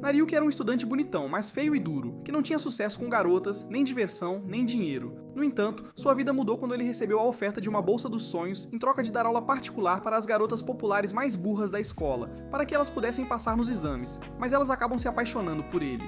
Nariuki era um estudante bonitão, mas feio e duro, que não tinha sucesso com garotas, nem diversão, nem dinheiro. No entanto, sua vida mudou quando ele recebeu a oferta de uma bolsa dos sonhos em troca de dar aula particular para as garotas populares mais burras da escola, para que elas pudessem passar nos exames, mas elas acabam se apaixonando por ele.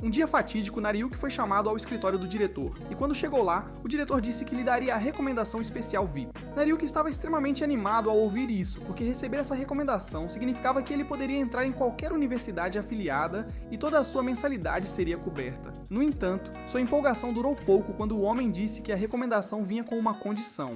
Um dia fatídico, Nariuki foi chamado ao escritório do diretor, e quando chegou lá, o diretor disse que lhe daria a recomendação especial VIP. Nariuki estava extremamente animado ao ouvir isso, porque receber essa recomendação significava que ele poderia entrar em qualquer universidade afiliada e toda a sua mensalidade seria coberta. No entanto, sua empolgação durou pouco quando o homem disse que a recomendação vinha com uma condição.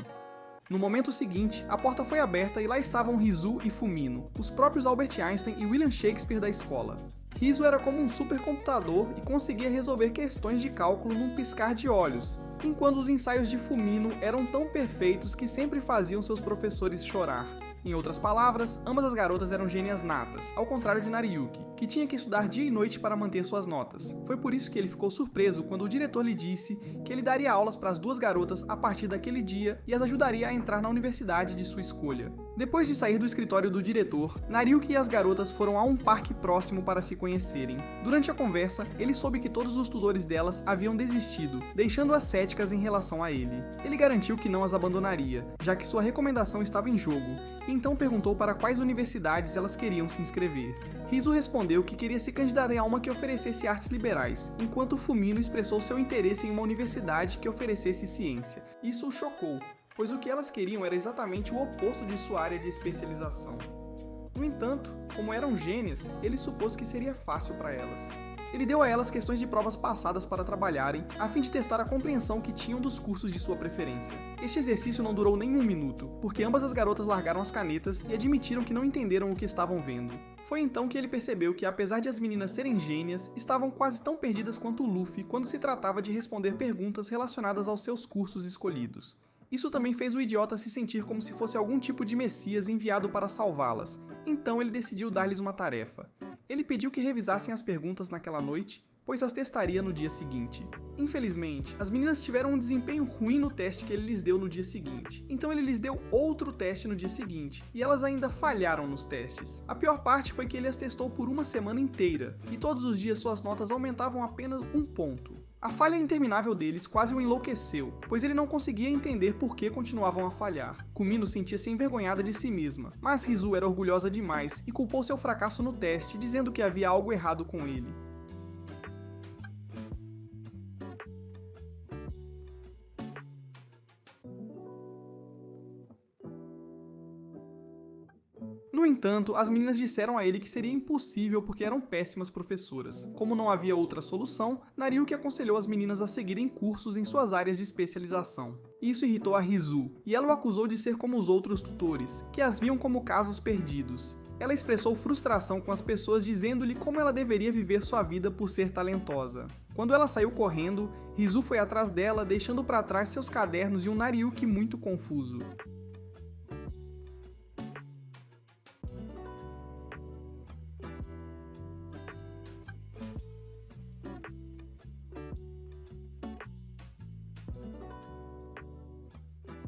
No momento seguinte, a porta foi aberta e lá estavam Rizu e Fumino, os próprios Albert Einstein e William Shakespeare da escola. Rizu era como um supercomputador e conseguia resolver questões de cálculo num piscar de olhos, enquanto os ensaios de Fumino eram tão perfeitos que sempre faziam seus professores chorar. Em outras palavras, ambas as garotas eram gênias natas, ao contrário de Nariuki, que tinha que estudar dia e noite para manter suas notas. Foi por isso que ele ficou surpreso quando o diretor lhe disse que ele daria aulas para as duas garotas a partir daquele dia e as ajudaria a entrar na universidade de sua escolha. Depois de sair do escritório do diretor, Nariuki e as garotas foram a um parque próximo para se conhecerem. Durante a conversa, ele soube que todos os tutores delas haviam desistido, deixando-as céticas em relação a ele. Ele garantiu que não as abandonaria, já que sua recomendação estava em jogo, e então perguntou para quais universidades elas queriam se inscrever. Rizu respondeu que queria se candidatar a uma que oferecesse artes liberais, enquanto Fumino expressou seu interesse em uma universidade que oferecesse ciência. Isso o chocou, pois o que elas queriam era exatamente o oposto de sua área de especialização. No entanto, como eram gênias, ele supôs que seria fácil para elas. Ele deu a elas questões de provas passadas para trabalharem, a fim de testar a compreensão que tinham dos cursos de sua preferência. Este exercício não durou nem um minuto, porque ambas as garotas largaram as canetas e admitiram que não entenderam o que estavam vendo. Foi então que ele percebeu que, apesar de as meninas serem gênias, estavam quase tão perdidas quanto o Luffy quando se tratava de responder perguntas relacionadas aos seus cursos escolhidos. Isso também fez o idiota se sentir como se fosse algum tipo de messias enviado para salvá-las, então ele decidiu dar-lhes uma tarefa. Ele pediu que revisassem as perguntas naquela noite, pois as testaria no dia seguinte. Infelizmente, as meninas tiveram um desempenho ruim no teste que ele lhes deu no dia seguinte, então ele lhes deu outro teste no dia seguinte, e elas ainda falharam nos testes. A pior parte foi que ele as testou por uma semana inteira, e todos os dias suas notas aumentavam apenas um ponto. A falha interminável deles quase o enlouqueceu, pois ele não conseguia entender por que continuavam a falhar. Kumino sentia-se envergonhada de si mesma, mas Rizu era orgulhosa demais e culpou seu fracasso no teste, dizendo que havia algo errado com ele. No entanto, as meninas disseram a ele que seria impossível porque eram péssimas professoras. Como não havia outra solução, Nariuki aconselhou as meninas a seguirem cursos em suas áreas de especialização. Isso irritou a Rizu, e ela o acusou de ser como os outros tutores, que as viam como casos perdidos. Ela expressou frustração com as pessoas dizendo-lhe como ela deveria viver sua vida por ser talentosa. Quando ela saiu correndo, Rizu foi atrás dela, deixando para trás seus cadernos e um Nariuki muito confuso.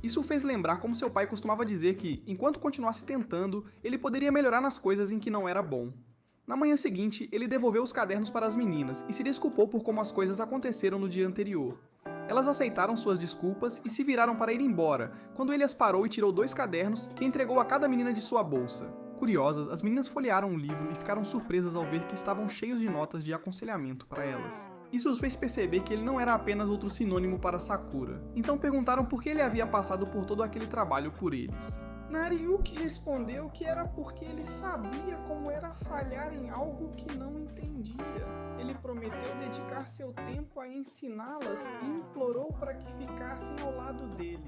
Isso o fez lembrar como seu pai costumava dizer que, enquanto continuasse tentando, ele poderia melhorar nas coisas em que não era bom. Na manhã seguinte, ele devolveu os cadernos para as meninas e se desculpou por como as coisas aconteceram no dia anterior. Elas aceitaram suas desculpas e se viraram para ir embora, quando ele as parou e tirou 2 cadernos que entregou a cada menina de sua bolsa. Curiosas, as meninas folhearam o livro e ficaram surpresas ao ver que estavam cheios de notas de aconselhamento para elas. Isso os fez perceber que ele não era apenas outro sinônimo para Sakura. Então perguntaram por que ele havia passado por todo aquele trabalho por eles. Nariuki respondeu que era porque ele sabia como era falhar em algo que não entendia. Ele prometeu dedicar seu tempo a ensiná-las e implorou para que ficassem ao lado dele.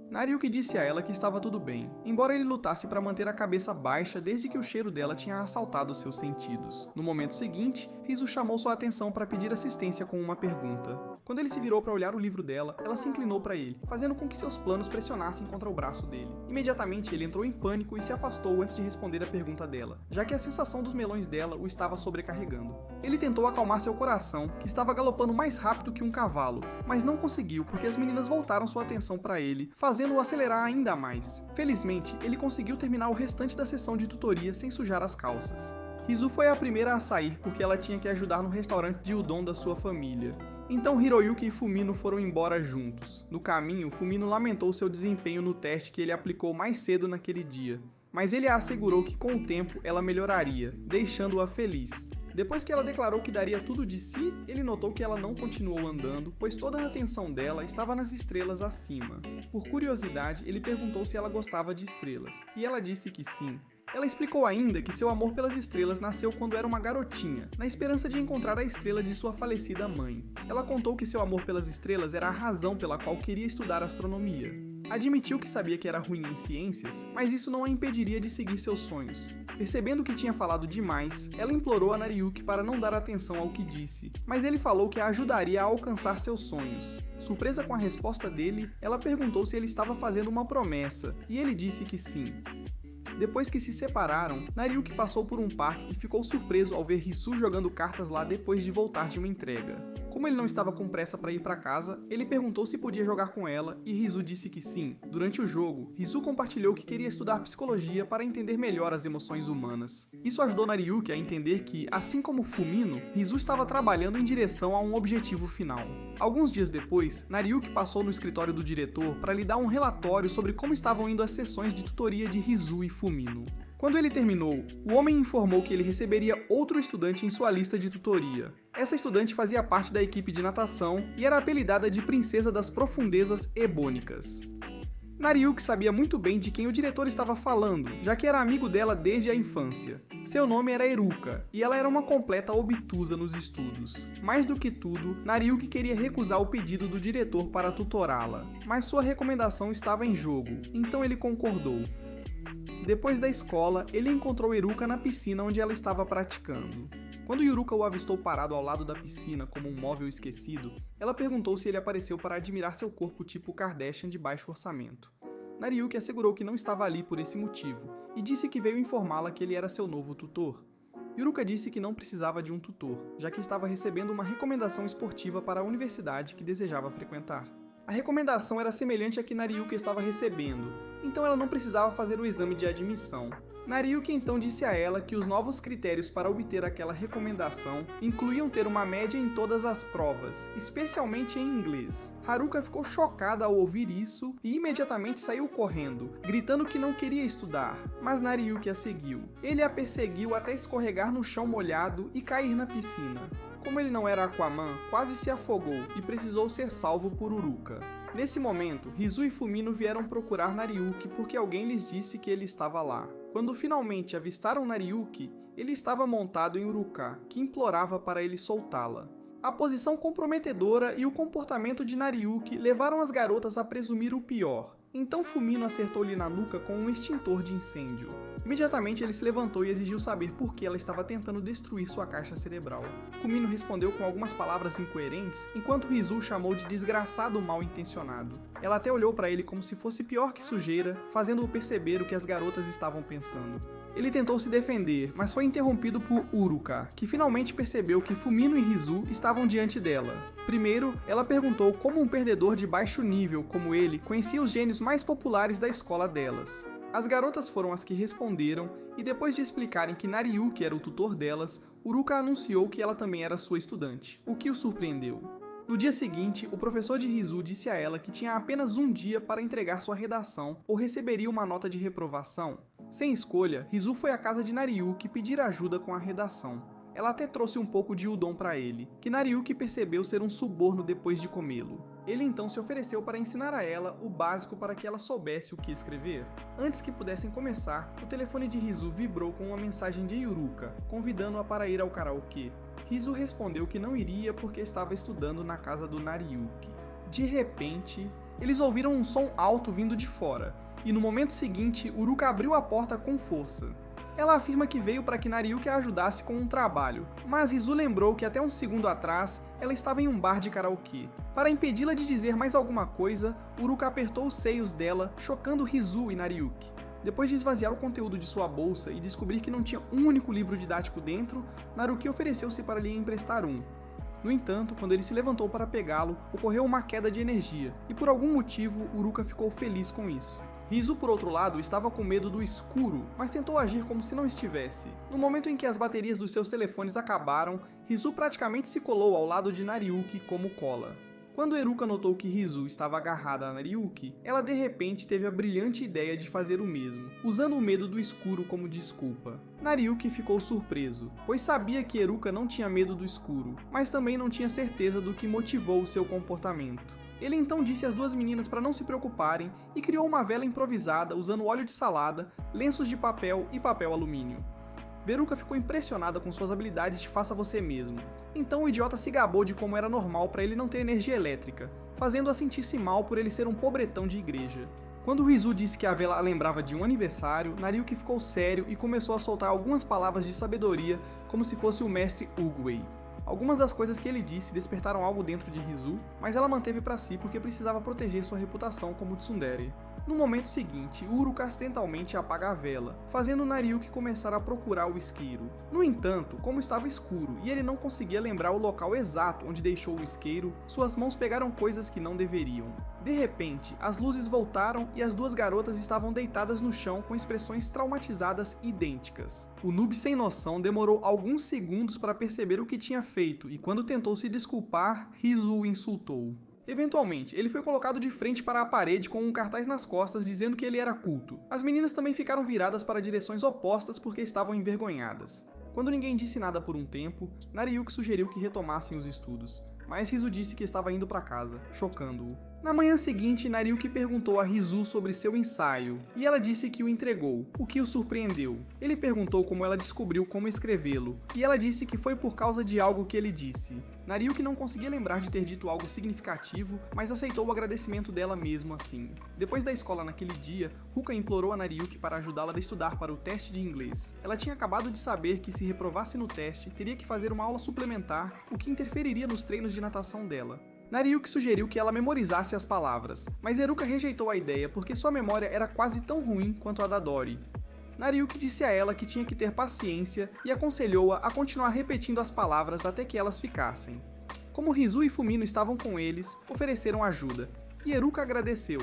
Nariuki disse a ela que estava tudo bem, embora ele lutasse para manter a cabeça baixa desde que o cheiro dela tinha assaltado seus sentidos. No momento seguinte, Rizu chamou sua atenção para pedir assistência com uma pergunta. Quando ele se virou para olhar o livro dela, ela se inclinou para ele, fazendo com que seus planos pressionassem contra o braço dele. Imediatamente, ele entrou em pânico e se afastou antes de responder a pergunta dela, já que a sensação dos melões dela o estava sobrecarregando. Ele tentou acalmar seu coração, que estava galopando mais rápido que um cavalo, mas não conseguiu porque as meninas voltaram sua atenção para ele, fazendo-o acelerar ainda mais. Felizmente, ele conseguiu terminar o restante da sessão de tutoria sem sujar as calças. Rizu foi a primeira a sair porque ela tinha que ajudar no restaurante de udon da sua família. Então Hiroyuki e Fumino foram embora juntos. No caminho, Fumino lamentou seu desempenho no teste que ele aplicou mais cedo naquele dia, mas ele a assegurou que com o tempo ela melhoraria, deixando-a feliz. Depois que ela declarou que daria tudo de si, ele notou que ela não continuou andando, pois toda a atenção dela estava nas estrelas acima. Por curiosidade, ele perguntou se ela gostava de estrelas, e ela disse que sim. Ela explicou ainda que seu amor pelas estrelas nasceu quando era uma garotinha, na esperança de encontrar a estrela de sua falecida mãe. Ela contou que seu amor pelas estrelas era a razão pela qual queria estudar astronomia. Admitiu que sabia que era ruim em ciências, mas isso não a impediria de seguir seus sonhos. Percebendo que tinha falado demais, ela implorou a Nariuki para não dar atenção ao que disse, mas ele falou que a ajudaria a alcançar seus sonhos. Surpresa com a resposta dele, ela perguntou se ele estava fazendo uma promessa, e ele disse que sim. Depois que se separaram, Nariuki passou por um parque e ficou surpreso ao ver Rizu jogando cartas lá depois de voltar de uma entrega. Como ele não estava com pressa para ir para casa, ele perguntou se podia jogar com ela e Rizu disse que sim. Durante o jogo, Rizu compartilhou que queria estudar psicologia para entender melhor as emoções humanas. Isso ajudou Nariuki a entender que, assim como Fumino, Rizu estava trabalhando em direção a um objetivo final. Alguns dias depois, Nariuki passou no escritório do diretor para lhe dar um relatório sobre como estavam indo as sessões de tutoria de Rizu e Fumino. Quando ele terminou, o homem informou que ele receberia outro estudante em sua lista de tutoria. Essa estudante fazia parte da equipe de natação e era apelidada de Princesa das Profundezas Ebônicas. Nariuki sabia muito bem de quem o diretor estava falando, já que era amigo dela desde a infância. Seu nome era Eruka, e ela era uma completa obtusa nos estudos. Mais do que tudo, Nariuki queria recusar o pedido do diretor para tutorá-la, mas sua recomendação estava em jogo, então ele concordou. Depois da escola, ele encontrou Eruka na piscina onde ela estava praticando. Quando Yuruka o avistou parado ao lado da piscina como um móvel esquecido, ela perguntou se ele apareceu para admirar seu corpo tipo Kardashian de baixo orçamento. Nariuki assegurou que não estava ali por esse motivo, e disse que veio informá-la que ele era seu novo tutor. Yuruka disse que não precisava de um tutor, já que estava recebendo uma recomendação esportiva para a universidade que desejava frequentar. A recomendação era semelhante à que Nariuki estava recebendo, então ela não precisava fazer o exame de admissão. Nariuki então disse a ela que os novos critérios para obter aquela recomendação incluíam ter uma média em todas as provas, especialmente em inglês. Haruka ficou chocada ao ouvir isso e imediatamente saiu correndo, gritando que não queria estudar, mas Nariuki a seguiu. Ele a perseguiu até escorregar no chão molhado e cair na piscina. Como ele não era Aquaman, quase se afogou e precisou ser salvo por Uruka. Nesse momento, Rizu e Fumino vieram procurar Nariuki porque alguém lhes disse que ele estava lá. Quando finalmente avistaram Nariuki, ele estava montado em Uruka, que implorava para ele soltá-la. A posição comprometedora e o comportamento de Nariuki levaram as garotas a presumir o pior. Então Fumino acertou-lhe na nuca com um extintor de incêndio. Imediatamente ele se levantou e exigiu saber por que ela estava tentando destruir sua caixa cerebral. Fumino respondeu com algumas palavras incoerentes, enquanto Rizu chamou de desgraçado mal intencionado. Ela até olhou para ele como se fosse pior que sujeira, fazendo-o perceber o que as garotas estavam pensando. Ele tentou se defender, mas foi interrompido por Uruka, que finalmente percebeu que Fumino e Rizu estavam diante dela. Primeiro, ela perguntou como um perdedor de baixo nível como ele conhecia os gênios mais populares da escola delas. As garotas foram as que responderam, e depois de explicarem que Nariuki era o tutor delas, Uruka anunciou que ela também era sua estudante, o que o surpreendeu. No dia seguinte, o professor de Rizu disse a ela que tinha apenas um dia para entregar sua redação ou receberia uma nota de reprovação. Sem escolha, Rizu foi à casa de Nariuki pedir ajuda com a redação. Ela até trouxe um pouco de udon para ele, que Nariuki percebeu ser um suborno depois de comê-lo. Ele então se ofereceu para ensinar a ela o básico para que ela soubesse o que escrever. Antes que pudessem começar, o telefone de Rizu vibrou com uma mensagem de Yuruka, convidando-a para ir ao karaokê. Rizu respondeu que não iria porque estava estudando na casa do Nariuki. De repente, Eles ouviram um som alto vindo de fora, e no momento seguinte, Uruka abriu a porta com força. Ela afirma que veio para que Nariuki a ajudasse com um trabalho, mas Rizu lembrou que até um segundo atrás, ela estava em um bar de karaokê. Para impedi-la de dizer mais alguma coisa, Uruka apertou os seios dela, chocando Rizu e Nariuki. Depois de esvaziar o conteúdo de sua bolsa e descobrir que não tinha um único livro didático dentro, Naruki ofereceu-se para lhe emprestar um. No entanto, quando ele se levantou para pegá-lo, ocorreu uma queda de energia, e por algum motivo, Uruka ficou feliz com isso. Rizu, por outro lado, estava com medo do escuro, mas tentou agir como se não estivesse. No momento em que as baterias dos seus telefones acabaram, Rizu praticamente se colou ao lado de Nariuki como cola. Quando Eruka notou que Rizu estava agarrada a Nariuki, ela de repente teve a brilhante ideia de fazer o mesmo, usando o medo do escuro como desculpa. Nariuki ficou surpreso, pois sabia que Eruka não tinha medo do escuro, mas também não tinha certeza do que motivou o seu comportamento. Ele então disse às duas meninas para não se preocuparem e criou uma vela improvisada usando óleo de salada, lenços de papel e papel alumínio. Veruca ficou impressionada com suas habilidades de faça você mesmo, então o idiota se gabou de como era normal para ele não ter energia elétrica, fazendo-a sentir-se mal por ele ser um pobretão de igreja. Quando Rizu disse que a vela a lembrava de um aniversário, Nariuki ficou sério e começou a soltar algumas palavras de sabedoria como se fosse o mestre Uguay. Algumas das coisas que ele disse despertaram algo dentro de Rizu, mas ela manteve para si porque precisava proteger sua reputação como tsundere. No momento seguinte, Uruka acidentalmente apaga a vela, fazendo Nariuki começar a procurar o isqueiro. No entanto, como estava escuro e ele não conseguia lembrar o local exato onde deixou o isqueiro, suas mãos pegaram coisas que não deveriam. De repente, as luzes voltaram e as duas garotas estavam deitadas no chão com expressões traumatizadas idênticas. O noob sem noção demorou alguns segundos para perceber o que tinha feito e quando tentou se desculpar, Rizu o insultou. Eventualmente, ele foi colocado de frente para a parede com um cartaz nas costas dizendo que ele era culto. As meninas também ficaram viradas para direções opostas porque estavam envergonhadas. Quando ninguém disse nada por um tempo, Nariuki sugeriu que retomassem os estudos, mas Rizu disse que estava indo para casa, chocando-o. Na manhã seguinte, Nariuki perguntou a Rizu sobre seu ensaio, e ela disse que o entregou, o que o surpreendeu. Ele perguntou como ela descobriu como escrevê-lo, e ela disse que foi por causa de algo que ele disse. Nariuki não conseguia lembrar de ter dito algo significativo, mas aceitou o agradecimento dela mesmo assim. Depois da escola naquele dia, Ruka implorou a Nariuki para ajudá-la a estudar para o teste de inglês. Ela tinha acabado de saber que se reprovasse no teste, teria que fazer uma aula suplementar, o que interferiria nos treinos de natação dela. Nariuki sugeriu que ela memorizasse as palavras, mas Eruka rejeitou a ideia porque sua memória era quase tão ruim quanto a da Dori. Nariuki disse a ela que tinha que ter paciência e aconselhou-a a continuar repetindo as palavras até que elas ficassem. Como Rizu e Fumino estavam com eles, ofereceram ajuda, e Eruka agradeceu.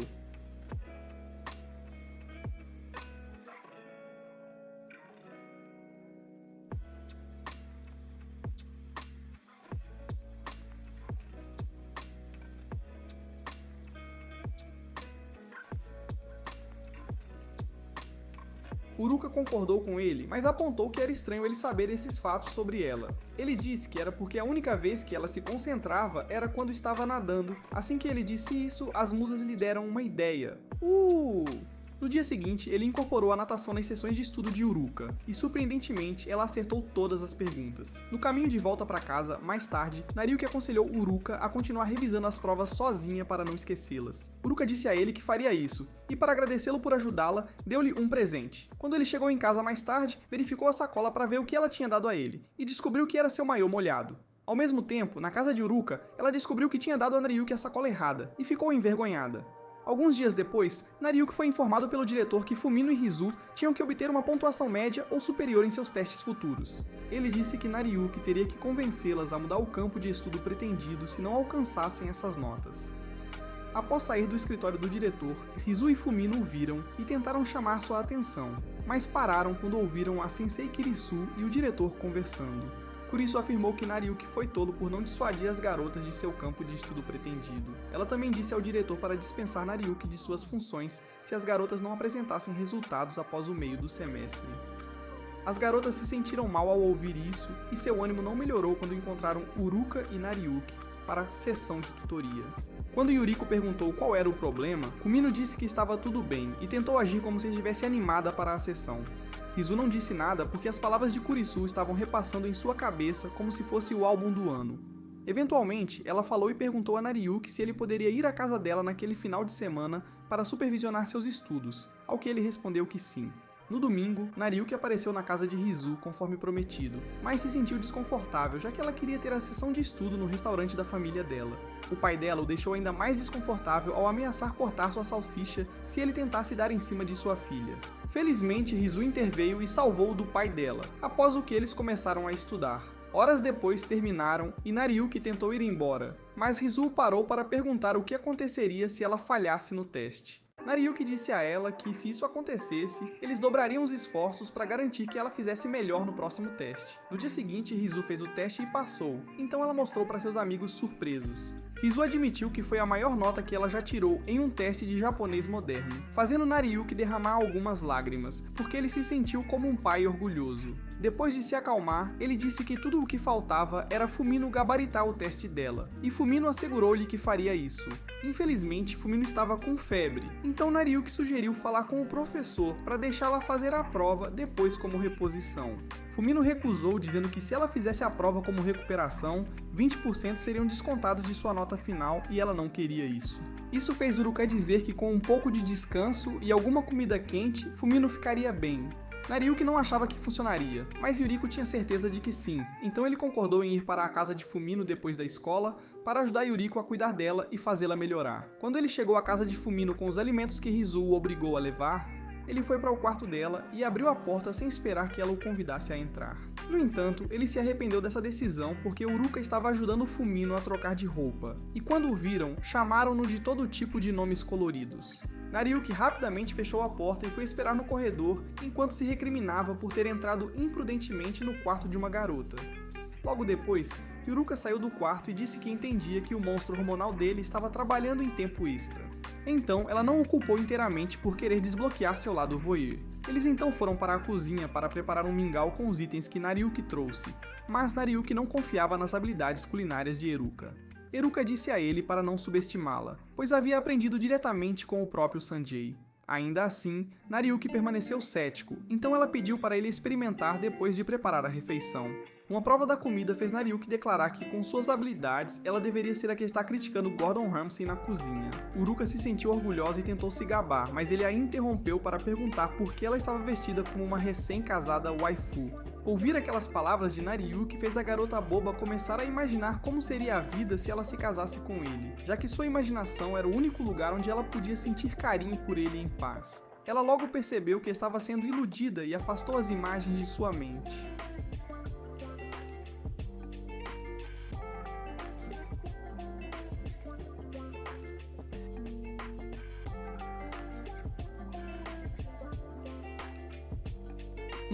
Uruka concordou com ele, mas apontou que era estranho ele saber esses fatos sobre ela. Ele disse que era porque a única vez que ela se concentrava era quando estava nadando. Assim que ele disse isso, as musas lhe deram uma ideia. No dia seguinte, ele incorporou a natação nas sessões de estudo de Uruka, e surpreendentemente, ela acertou todas as perguntas. No caminho de volta para casa, mais tarde, Nariuki aconselhou Uruka a continuar revisando as provas sozinha para não esquecê-las. Uruka disse a ele que faria isso, e para agradecê-lo por ajudá-la, deu-lhe um presente. Quando ele chegou em casa mais tarde, verificou a sacola para ver o que ela tinha dado a ele, e descobriu que era seu maiô molhado. Ao mesmo tempo, na casa de Uruka, ela descobriu que tinha dado a Nariuki a sacola errada, e ficou envergonhada. Alguns dias depois, Nariuki foi informado pelo diretor que Fumino e Rizu tinham que obter uma pontuação média ou superior em seus testes futuros. Ele disse que Nariuki teria que convencê-las a mudar o campo de estudo pretendido se não alcançassem essas notas. Após sair do escritório do diretor, Rizu e Fumino o viram e tentaram chamar sua atenção, mas pararam quando ouviram a Sensei Kirisu e o diretor conversando. Kurisu afirmou que Nariuki foi tolo por não dissuadir as garotas de seu campo de estudo pretendido. Ela também disse ao diretor para dispensar Nariuki de suas funções se as garotas não apresentassem resultados após o meio do semestre. As garotas se sentiram mal ao ouvir isso e seu ânimo não melhorou quando encontraram Uruka e Nariuki para a sessão de tutoria. Quando Yuriko perguntou qual era o problema, Kumino disse que estava tudo bem e tentou agir como se estivesse animada para a sessão. Rizu não disse nada porque as palavras de Kurisu estavam repassando em sua cabeça como se fosse o álbum do ano. Eventualmente, ela falou e perguntou a Nariyuki se ele poderia ir à casa dela naquele final de semana para supervisionar seus estudos, ao que ele respondeu que sim. No domingo, Nariyuki apareceu na casa de Rizu conforme prometido, mas se sentiu desconfortável já que ela queria ter a sessão de estudo no restaurante da família dela. O pai dela o deixou ainda mais desconfortável ao ameaçar cortar sua salsicha se ele tentasse dar em cima de sua filha. Felizmente, Rizu interveio e salvou-o do pai dela, após o que eles começaram a estudar. Horas depois terminaram e Nariyuki tentou ir embora, mas Rizu parou para perguntar o que aconteceria se ela falhasse no teste. Nariyuki disse a ela que, se isso acontecesse, eles dobrariam os esforços para garantir que ela fizesse melhor no próximo teste. No dia seguinte, Rizu fez o teste e passou, então ela mostrou para seus amigos surpresos. Rizu admitiu que foi a maior nota que ela já tirou em um teste de japonês moderno, fazendo Nariyuki derramar algumas lágrimas, porque ele se sentiu como um pai orgulhoso. Depois de se acalmar, ele disse que tudo o que faltava era Fumino gabaritar o teste dela, e Fumino assegurou-lhe que faria isso. Infelizmente, Fumino estava com febre, então Nariyuki sugeriu falar com o professor para deixá-la fazer a prova depois como reposição. Fumino recusou, dizendo que se ela fizesse a prova como recuperação, 20% seriam descontados de sua nota final e ela não queria isso. Isso fez Uruka dizer que com um pouco de descanso e alguma comida quente, Fumino ficaria bem. Nariyuki não achava que funcionaria, mas Yuriko tinha certeza de que sim, então ele concordou em ir para a casa de Fumino depois da escola para ajudar Yuriko a cuidar dela e fazê-la melhorar. Quando ele chegou à casa de Fumino com os alimentos que Rizu o obrigou a levar, ele foi para o quarto dela e abriu a porta sem esperar que ela o convidasse a entrar. No entanto, ele se arrependeu dessa decisão porque Uruka estava ajudando Fumino a trocar de roupa, e quando o viram, chamaram-no de todo tipo de nomes coloridos. Nariyuki rapidamente fechou a porta e foi esperar no corredor enquanto se recriminava por ter entrado imprudentemente no quarto de uma garota. Logo depois, Uruka saiu do quarto e disse que entendia que o monstro hormonal dele estava trabalhando em tempo extra. Então, ela não o culpou inteiramente por querer desbloquear seu lado voyeur. Eles então foram para a cozinha para preparar um mingau com os itens que Nariyuki trouxe, mas Nariyuki não confiava nas habilidades culinárias de Eruka. Eruka disse a ele para não subestimá-la, pois havia aprendido diretamente com o próprio Sanjay. Ainda assim, Nariyuki permaneceu cético, então ela pediu para ele experimentar depois de preparar a refeição. Uma prova da comida fez Nariyuki declarar que, com suas habilidades, ela deveria ser a que está criticando Gordon Ramsay na cozinha. Uruka se sentiu orgulhosa e tentou se gabar, mas ele a interrompeu para perguntar por que ela estava vestida como uma recém-casada waifu. Ouvir aquelas palavras de Nariyuki fez a garota boba começar a imaginar como seria a vida se ela se casasse com ele, já que sua imaginação era o único lugar onde ela podia sentir carinho por ele em paz. Ela logo percebeu que estava sendo iludida e afastou as imagens de sua mente.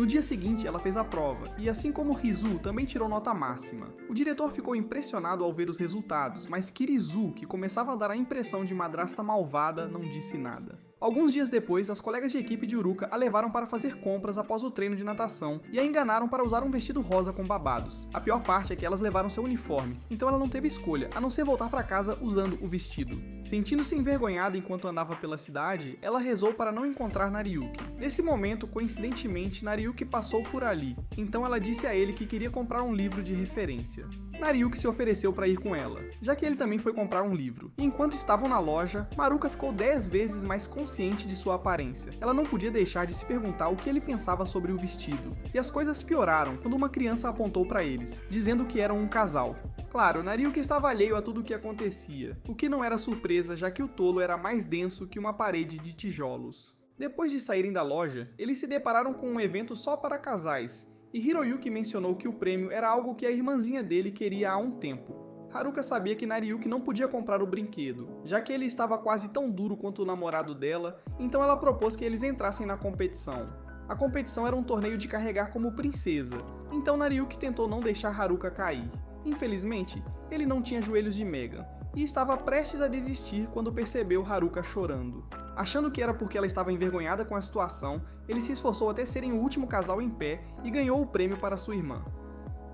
No dia seguinte, ela fez a prova, e assim como Rizu, também tirou nota máxima. O diretor ficou impressionado ao ver os resultados, mas Kirizu, que começava a dar a impressão de madrasta malvada, não disse nada. Alguns dias depois, as colegas de equipe de Uruka a levaram para fazer compras após o treino de natação e a enganaram para usar um vestido rosa com babados. A pior parte é que elas levaram seu uniforme, então ela não teve escolha, a não ser voltar para casa usando o vestido. Sentindo-se envergonhada enquanto andava pela cidade, ela rezou para não encontrar Nariyuki. Nesse momento, coincidentemente, Nariyuki passou por ali, então ela disse a ele que queria comprar um livro de referência. Nariyuki se ofereceu para ir com ela, já que ele também foi comprar um livro. E enquanto estavam na loja, Maruka ficou 10 vezes mais consciente de sua aparência. Ela não podia deixar de se perguntar o que ele pensava sobre o vestido. E as coisas pioraram quando uma criança apontou para eles, dizendo que eram um casal. Claro, Nariyuki estava alheio a tudo o que acontecia, o que não era surpresa, já que o tolo era mais denso que uma parede de tijolos. Depois de saírem da loja, eles se depararam com um evento só para casais, e Hiroyuki mencionou que o prêmio era algo que a irmãzinha dele queria há um tempo. Haruka sabia que Nariyuki não podia comprar o brinquedo, já que ele estava quase tão duro quanto o namorado dela, então ela propôs que eles entrassem na competição. A competição era um torneio de carregar como princesa, então Nariyuki tentou não deixar Haruka cair. Infelizmente, ele não tinha joelhos de Megan, e estava prestes a desistir quando percebeu Haruka chorando. Achando que era porque ela estava envergonhada com a situação, ele se esforçou até serem o último casal em pé e ganhou o prêmio para sua irmã.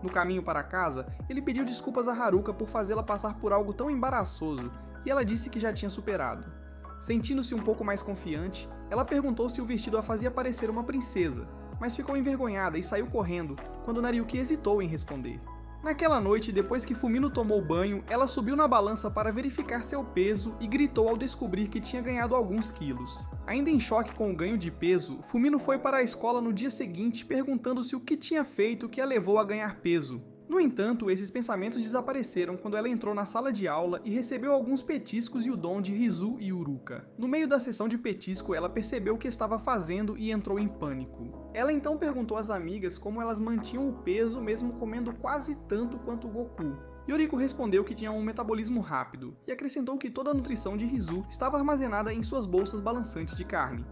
No caminho para casa, ele pediu desculpas a Haruka por fazê-la passar por algo tão embaraçoso, e ela disse que já tinha superado. Sentindo-se um pouco mais confiante, ela perguntou se o vestido a fazia parecer uma princesa, mas ficou envergonhada e saiu correndo quando Nariyuki hesitou em responder. Naquela noite, depois que Fumino tomou banho, ela subiu na balança para verificar seu peso e gritou ao descobrir que tinha ganhado alguns quilos. Ainda em choque com o ganho de peso, Fumino foi para a escola no dia seguinte perguntando-se o que tinha feito que a levou a ganhar peso. No entanto, esses pensamentos desapareceram quando ela entrou na sala de aula e recebeu alguns petiscos e o dom de Rizu e Uruka. No meio da sessão de petisco, ela percebeu o que estava fazendo e entrou em pânico. Ela então perguntou às amigas como elas mantinham o peso mesmo comendo quase tanto quanto Goku. Yoriko respondeu que tinha um metabolismo rápido e acrescentou que toda a nutrição de Rizu estava armazenada em suas bolsas balançantes de carne.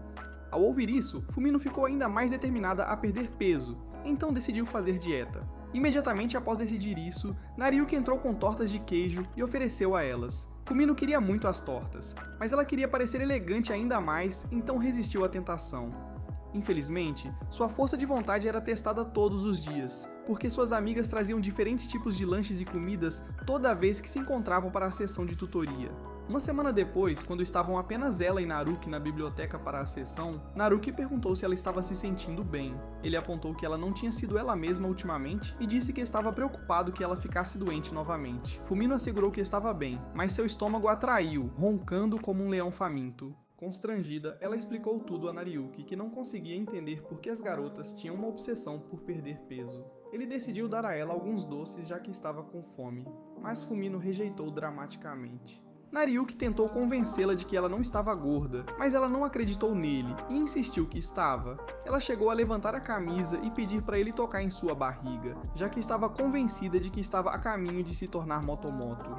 Ao ouvir isso, Fumino ficou ainda mais determinada a perder peso, então decidiu fazer dieta. Imediatamente após decidir isso, Nariuki entrou com tortas de queijo e ofereceu a elas. Fumino queria muito as tortas, mas ela queria parecer elegante ainda mais, então resistiu à tentação. Infelizmente, sua força de vontade era testada todos os dias, porque suas amigas traziam diferentes tipos de lanches e comidas toda vez que se encontravam para a sessão de tutoria. Uma semana depois, quando estavam apenas ela e Naruki na biblioteca para a sessão, Naruki perguntou se ela estava se sentindo bem. Ele apontou que ela não tinha sido ela mesma ultimamente e disse que estava preocupado que ela ficasse doente novamente. Fumino assegurou que estava bem, mas seu estômago a traiu, roncando como um leão faminto. Constrangida, ela explicou tudo a Nariuki, que não conseguia entender por que as garotas tinham uma obsessão por perder peso. Ele decidiu dar a ela alguns doces já que estava com fome, mas Fumino rejeitou dramaticamente. Nariuki tentou convencê-la de que ela não estava gorda, mas ela não acreditou nele e insistiu que estava. Ela chegou a levantar a camisa e pedir para ele tocar em sua barriga, já que estava convencida de que estava a caminho de se tornar Motomoto.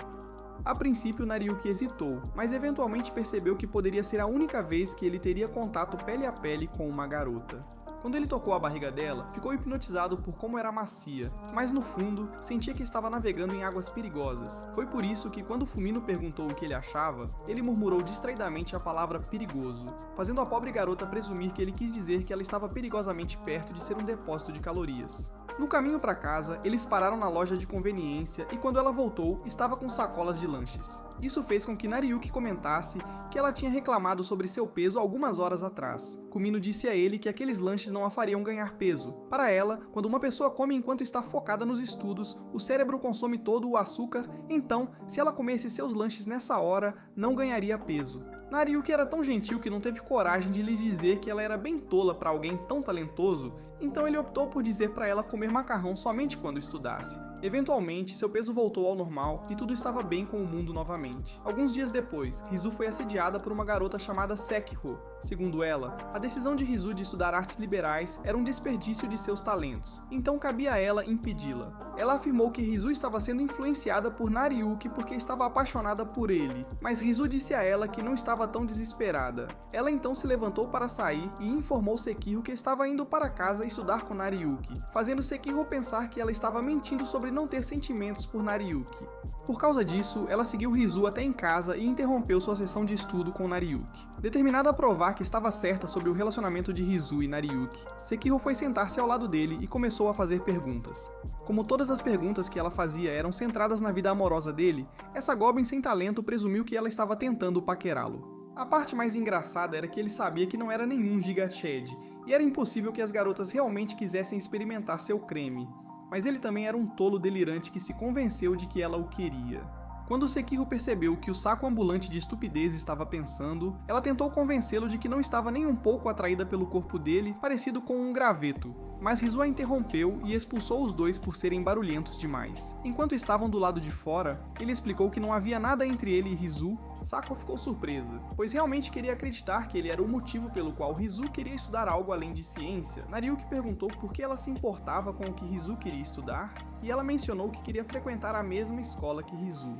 A princípio, Nariuki hesitou, mas eventualmente percebeu que poderia ser a única vez que ele teria contato pele a pele com uma garota. Quando ele tocou a barriga dela, ficou hipnotizado por como era macia, mas no fundo, sentia que estava navegando em águas perigosas. Foi por isso que quando Fumino perguntou o que ele achava, ele murmurou distraidamente a palavra perigoso, fazendo a pobre garota presumir que ele quis dizer que ela estava perigosamente perto de ser um depósito de calorias. No caminho para casa, eles pararam na loja de conveniência e quando ela voltou, estava com sacolas de lanches. Isso fez com que Nariuki comentasse que ela tinha reclamado sobre seu peso algumas horas atrás. Fumino disse a ele que aqueles lanches não a fariam ganhar peso. Para ela, quando uma pessoa come enquanto está focada nos estudos, o cérebro consome todo o açúcar, então, se ela comesse seus lanches nessa hora, não ganharia peso. Nariuki era tão gentil que não teve coragem de lhe dizer que ela era bem tola para alguém tão talentoso, então ele optou por dizer para ela comer macarrão somente quando estudasse. Eventualmente, seu peso voltou ao normal e tudo estava bem com o mundo novamente. Alguns dias depois, Rizu foi assediada por uma garota chamada Sekiro. Segundo ela, a decisão de Rizu de estudar artes liberais era um desperdício de seus talentos, então cabia a ela impedi-la. Ela afirmou que Rizu estava sendo influenciada por Nariuki porque estava apaixonada por ele, mas Rizu disse a ela que não estava tão desesperada. Ela então se levantou para sair e informou Sekiro que estava indo para casa estudar com Nariuki, fazendo Sekiro pensar que ela estava mentindo sobre não ter sentimentos por Nariuki. Por causa disso, ela seguiu Rizu até em casa e interrompeu sua sessão de estudo com Nariuki. Determinada a provar que estava certa sobre o relacionamento de Rizu e Nariuki, Sekiro foi sentar-se ao lado dele e começou a fazer perguntas. Como todas as perguntas que ela fazia eram centradas na vida amorosa dele, essa Goblin sem talento presumiu que ela estava tentando paquerá-lo. A parte mais engraçada era que ele sabia que não era nenhum Giga Chad, e era impossível que as garotas realmente quisessem experimentar seu creme. Mas ele também era um tolo delirante que se convenceu de que ela o queria. Quando Sekiro percebeu que o saco ambulante de estupidez estava pensando, ela tentou convencê-lo de que não estava nem um pouco atraída pelo corpo dele, parecido com um graveto. Mas Rizu a interrompeu e expulsou os dois por serem barulhentos demais. Enquanto estavam do lado de fora, ele explicou que não havia nada entre ele e Rizu. Sako ficou surpresa, pois realmente queria acreditar que ele era o motivo pelo qual Rizu queria estudar algo além de ciência. Nariuki perguntou por que ela se importava com o que Rizu queria estudar, e ela mencionou que queria frequentar a mesma escola que Rizu.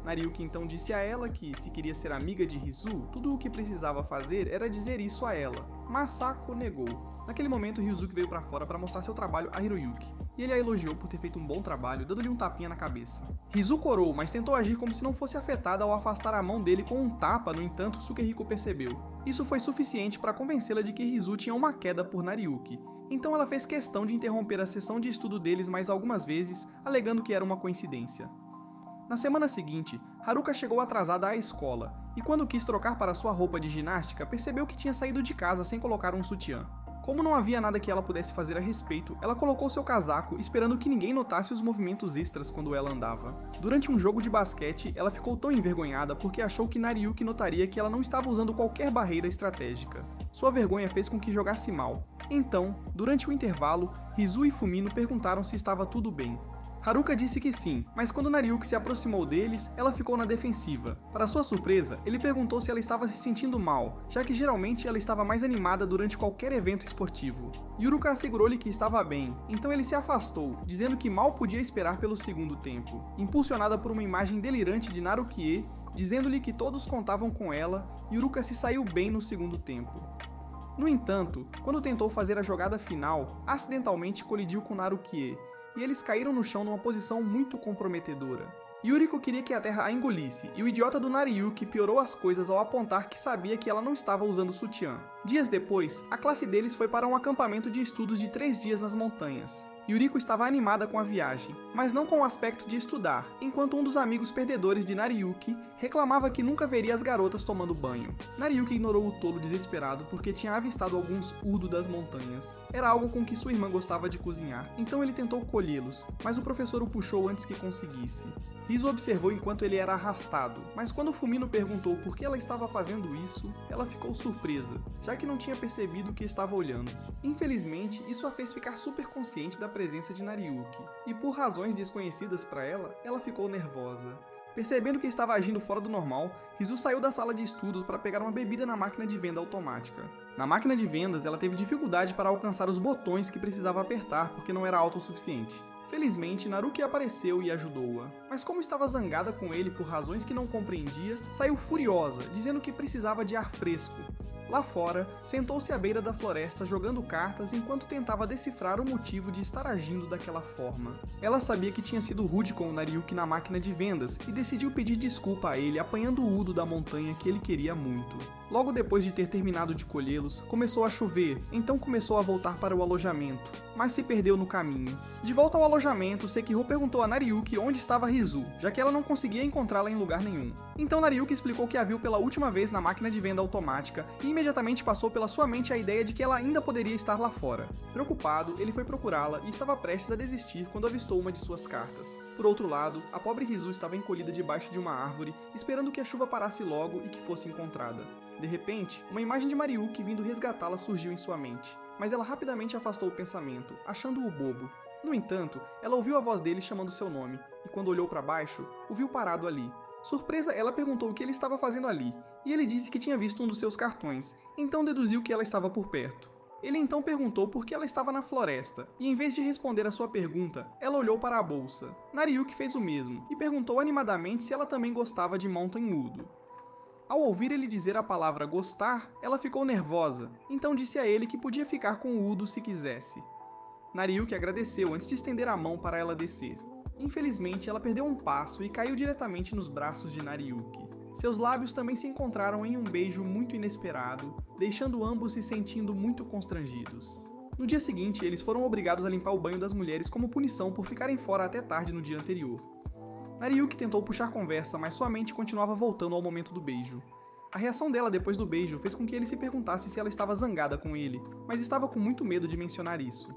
Nariuki então disse a ela que, se queria ser amiga de Rizu, tudo o que precisava fazer era dizer isso a ela, mas Sako negou. Naquele momento, Ryuzuki veio pra fora para mostrar seu trabalho a Hiroyuki, e ele a elogiou por ter feito um bom trabalho, dando-lhe um tapinha na cabeça. Rizu corou, mas tentou agir como se não fosse afetada ao afastar a mão dele com um tapa, no entanto, Sukehiko percebeu. Isso foi suficiente para convencê-la de que Rizu tinha uma queda por Nariuki, então ela fez questão de interromper a sessão de estudo deles mais algumas vezes, alegando que era uma coincidência. Na semana seguinte, Haruka chegou atrasada à escola, e quando quis trocar para sua roupa de ginástica, percebeu que tinha saído de casa sem colocar um sutiã. Como não havia nada que ela pudesse fazer a respeito, ela colocou seu casaco esperando que ninguém notasse os movimentos extras quando ela andava. Durante um jogo de basquete, ela ficou tão envergonhada porque achou que Nariyuki notaria que ela não estava usando qualquer barreira estratégica. Sua vergonha fez com que jogasse mal. Então, durante o intervalo, Rizu e Fumino perguntaram se estava tudo bem. Haruka disse que sim, mas quando Nariyuki se aproximou deles, ela ficou na defensiva. Para sua surpresa, ele perguntou se ela estava se sentindo mal, já que geralmente ela estava mais animada durante qualquer evento esportivo. Yuruka assegurou-lhe que estava bem, então ele se afastou, dizendo que mal podia esperar pelo segundo tempo. Impulsionada por uma imagem delirante de Narukie, dizendo-lhe que todos contavam com ela, Yuruka se saiu bem no segundo tempo. No entanto, quando tentou fazer a jogada final, acidentalmente colidiu com Narukie, e eles caíram no chão numa posição muito comprometedora. Yuriko queria que a terra a engolisse, e o idiota do Nariyuki piorou as coisas ao apontar que sabia que ela não estava usando sutiã. Dias depois, a classe deles foi para um acampamento de estudos de 3 dias nas montanhas. Yuriko estava animada com a viagem, mas não com o aspecto de estudar, enquanto um dos amigos perdedores de Nariyuki reclamava que nunca veria as garotas tomando banho. Nariyuki ignorou o tolo desesperado porque tinha avistado alguns udo das montanhas. Era algo com que sua irmã gostava de cozinhar, então ele tentou colhê-los, mas o professor o puxou antes que conseguisse. Rizu observou enquanto ele era arrastado, mas quando Fumino perguntou por que ela estava fazendo isso, ela ficou surpresa, já que não tinha percebido o que estava olhando. Infelizmente, isso a fez ficar super consciente da presença de Nariyuki, e por razões desconhecidas para ela, ela ficou nervosa. Percebendo que estava agindo fora do normal, Rizu saiu da sala de estudos para pegar uma bebida na máquina de venda automática. Na máquina de vendas, ela teve dificuldade para alcançar os botões que precisava apertar porque não era alto o suficiente. Felizmente, Naruki apareceu e ajudou-a, mas como estava zangada com ele por razões que não compreendia, saiu furiosa, dizendo que precisava de ar fresco. Lá fora, sentou-se à beira da floresta jogando cartas enquanto tentava decifrar o motivo de estar agindo daquela forma. Ela sabia que tinha sido rude com o Nariyuki na máquina de vendas e decidiu pedir desculpa a ele apanhando o udo da montanha que ele queria muito. Logo depois de ter terminado de colhê-los, começou a chover, então começou a voltar para o alojamento, mas se perdeu no caminho. De volta ao alojamento, Sekiro perguntou a Nariyuki onde estava Rizu, já que ela não conseguia encontrá-la em lugar nenhum. Então Nariyuki explicou que a viu pela última vez na máquina de venda automática e imediatamente passou pela sua mente a ideia de que ela ainda poderia estar lá fora. Preocupado, ele foi procurá-la e estava prestes a desistir quando avistou uma de suas cartas. Por outro lado, a pobre Rizu estava encolhida debaixo de uma árvore, esperando que a chuva parasse logo e que fosse encontrada. De repente, uma imagem de Nariyuki vindo resgatá-la surgiu em sua mente, mas ela rapidamente afastou o pensamento, achando-o bobo. No entanto, ela ouviu a voz dele chamando seu nome, e quando olhou para baixo, o viu parado ali. Surpresa, ela perguntou o que ele estava fazendo ali, e ele disse que tinha visto um dos seus cartões, então deduziu que ela estava por perto. Ele então perguntou por que ela estava na floresta, e em vez de responder a sua pergunta, ela olhou para a bolsa. Nariyuki fez o mesmo, e perguntou animadamente se ela também gostava de Mountain Udo. Ao ouvir ele dizer a palavra gostar, ela ficou nervosa, então disse a ele que podia ficar com o Udo se quisesse. Nariyuki agradeceu antes de estender a mão para ela descer. Infelizmente, ela perdeu um passo e caiu diretamente nos braços de Nariyuki. Seus lábios também se encontraram em um beijo muito inesperado, deixando ambos se sentindo muito constrangidos. No dia seguinte, eles foram obrigados a limpar o banho das mulheres como punição por ficarem fora até tarde no dia anterior. Nariyuki tentou puxar conversa, mas sua mente continuava voltando ao momento do beijo. A reação dela depois do beijo fez com que ele se perguntasse se ela estava zangada com ele, mas estava com muito medo de mencionar isso.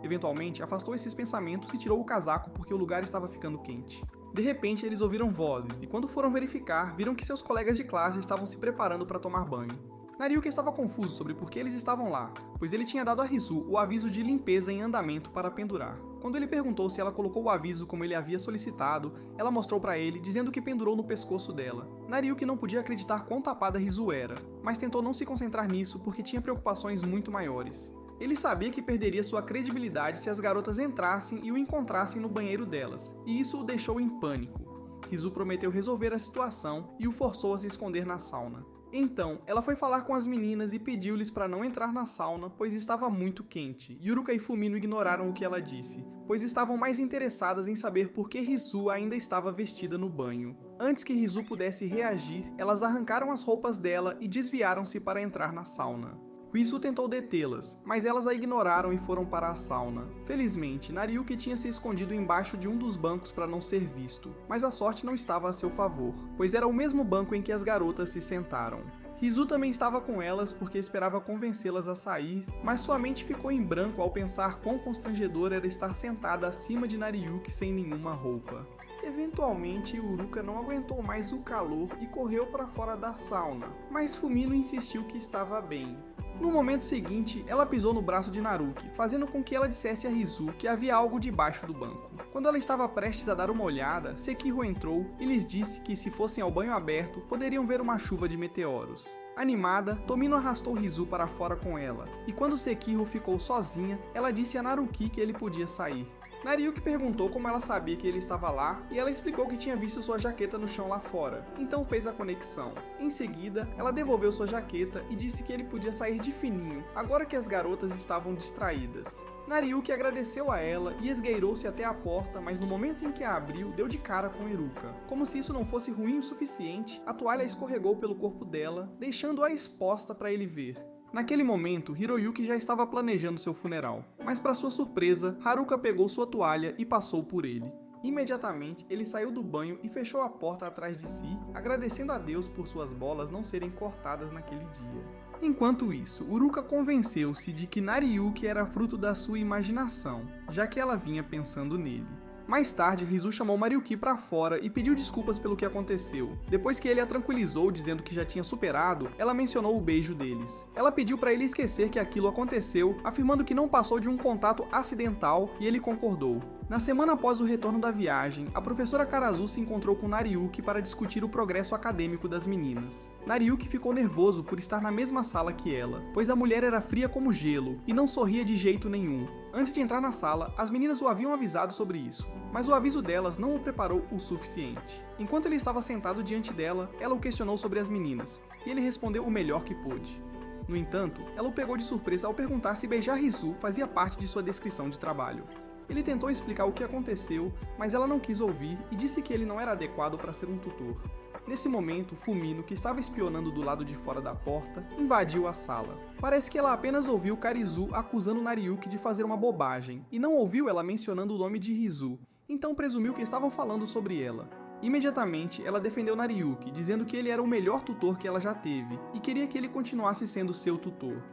Eventualmente, afastou esses pensamentos e tirou o casaco porque o lugar estava ficando quente. De repente, eles ouviram vozes, e quando foram verificar, viram que seus colegas de classe estavam se preparando para tomar banho. Nariyuki estava confuso sobre por que eles estavam lá, pois ele tinha dado a Rizu o aviso de limpeza em andamento para pendurar. Quando ele perguntou se ela colocou o aviso como ele havia solicitado, ela mostrou para ele, dizendo que pendurou no pescoço dela. Nariyuki não podia acreditar quão tapada Rizu era, mas tentou não se concentrar nisso porque tinha preocupações muito maiores. Ele sabia que perderia sua credibilidade se as garotas entrassem e o encontrassem no banheiro delas, e isso o deixou em pânico. Rizu prometeu resolver a situação e o forçou a se esconder na sauna. Então, ela foi falar com as meninas e pediu-lhes para não entrar na sauna, pois estava muito quente. Yuruka e Fumino ignoraram o que ela disse, pois estavam mais interessadas em saber por que Rizu ainda estava vestida no banho. Antes que Rizu pudesse reagir, elas arrancaram as roupas dela e desviaram-se para entrar na sauna. Rizu tentou detê-las, mas elas a ignoraram e foram para a sauna. Felizmente, Nariyuki tinha se escondido embaixo de um dos bancos para não ser visto, mas a sorte não estava a seu favor, pois era o mesmo banco em que as garotas se sentaram. Rizu também estava com elas porque esperava convencê-las a sair, mas sua mente ficou em branco ao pensar quão constrangedor era estar sentada acima de Nariyuki sem nenhuma roupa. Eventualmente, Uruka não aguentou mais o calor e correu para fora da sauna, mas Fumino insistiu que estava bem. No momento seguinte, ela pisou no braço de Naruki, fazendo com que ela dissesse a Rizu que havia algo debaixo do banco. Quando ela estava prestes a dar uma olhada, Sekiro entrou e lhes disse que se fossem ao banho aberto, poderiam ver uma chuva de meteoros. Animada, Tomino arrastou Rizu para fora com ela, e quando Sekiro ficou sozinha, ela disse a Naruki que ele podia sair. Nariyuki perguntou como ela sabia que ele estava lá e ela explicou que tinha visto sua jaqueta no chão lá fora, então fez a conexão. Em seguida, ela devolveu sua jaqueta e disse que ele podia sair de fininho, agora que as garotas estavam distraídas. Nariyuki agradeceu a ela e esgueirou-se até a porta, mas no momento em que a abriu, deu de cara com Iruka. Como se isso não fosse ruim o suficiente, a toalha escorregou pelo corpo dela, deixando-a exposta para ele ver. Naquele momento, Hiroyuki já estava planejando seu funeral, mas para sua surpresa, Haruka pegou sua toalha e passou por ele. Imediatamente, ele saiu do banho e fechou a porta atrás de si, agradecendo a Deus por suas bolas não serem cortadas naquele dia. Enquanto isso, Uruka convenceu-se de que Nariyuki era fruto da sua imaginação, já que ela vinha pensando nele. Mais tarde, Rizu chamou Mariuki para fora e pediu desculpas pelo que aconteceu. Depois que ele a tranquilizou dizendo que já tinha superado, ela mencionou o beijo deles. Ela pediu para ele esquecer que aquilo aconteceu, afirmando que não passou de um contato acidental, e ele concordou. Na semana após o retorno da viagem, a professora Karazu se encontrou com Nariyuki para discutir o progresso acadêmico das meninas. Nariyuki ficou nervoso por estar na mesma sala que ela, pois a mulher era fria como gelo e não sorria de jeito nenhum. Antes de entrar na sala, as meninas o haviam avisado sobre isso, mas o aviso delas não o preparou o suficiente. Enquanto ele estava sentado diante dela, ela o questionou sobre as meninas, e ele respondeu o melhor que pôde. No entanto, ela o pegou de surpresa ao perguntar se beijar Rizu fazia parte de sua descrição de trabalho. Ele tentou explicar o que aconteceu, mas ela não quis ouvir e disse que ele não era adequado para ser um tutor. Nesse momento, Fumino, que estava espionando do lado de fora da porta, invadiu a sala. Parece que ela apenas ouviu Karizu acusando Nariyuki de fazer uma bobagem, e não ouviu ela mencionando o nome de Rizu, então presumiu que estavam falando sobre ela. Imediatamente, ela defendeu Nariyuki, dizendo que ele era o melhor tutor que ela já teve, e queria que ele continuasse sendo seu tutor.